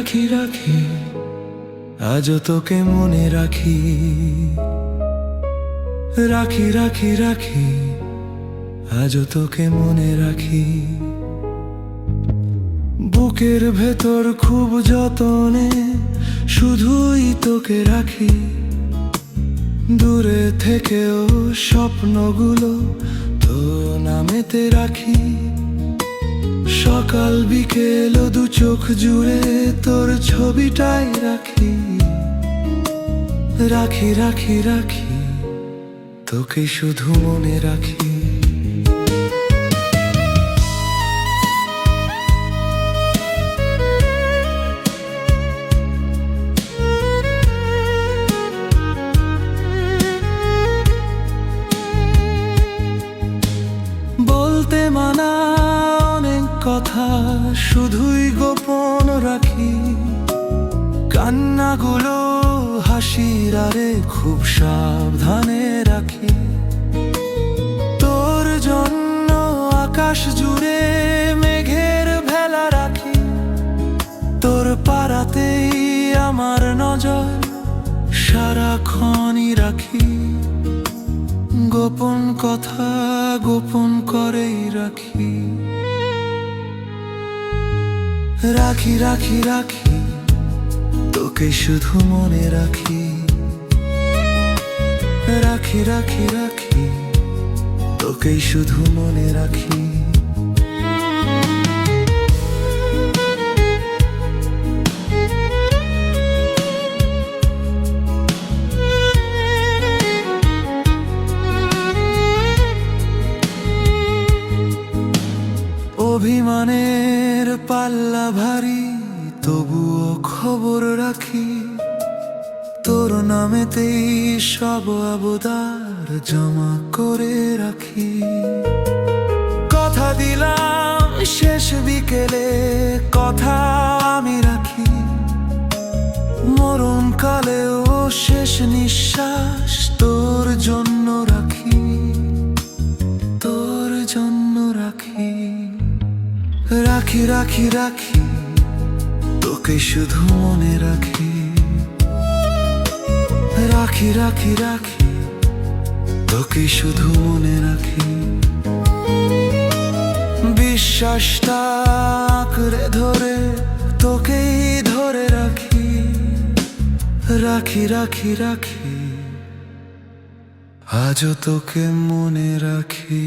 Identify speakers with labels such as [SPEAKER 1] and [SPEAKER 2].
[SPEAKER 1] রাখি রাখি আজও তোকে মনে রাখি, রাখি রাখি রাখি আজও তোকে মনে রাখি। বুকের ভেতর খুব যতনে শুধুই তোকে রাখি, দূরে থেকেও স্বপ্নগুলো তো নামেতে রাখি। সকাল বিকেল দু চোখ জুড়ে তোর ছবিটাই রাখি, রাখি রাখি রাখি তোকে শুধু মনে রাখি। বলতে মানা অনেক কথা শুধুই গোপন রাখি, কান্নাগুলো হাসির আরে খুব সাবধানে রাখি। তোর জন্য আকাশ জুড়ে মেঘের ভেলা রাখি, তোর পাড়াতেই আমার নজর সারাক্ষণই রাখি। গোপন কথা গোপন করেই রাখি, রাখি রাখি রাখি তোকে শুধু মনে রাখি, রাখি রাখি রাখি তোকে শুধু মনে রাখি। অভিমানের পাল্লা ভারী তবুও খবর রাখি, তোর নামেতেই সব আবদার জমা করে রাখি। কথা দিলাম শেষ বিকেলে কথা আমি রাখি, মরণকালেও শেষ নিঃশ্বাস তোর জন্য রাখি, তোর জন্য রাখি। রাখি রাখি রাখি তোকে শুধু মনে রাখি, রাখি রাখি রাখি তোকে শুধু মনে রাখি। বিশ্বাসটা আঁকড়ে ধরে তোকেই ধরে রাখি, রাখি রাখি রাখি আজও তোকে মনে রাখি।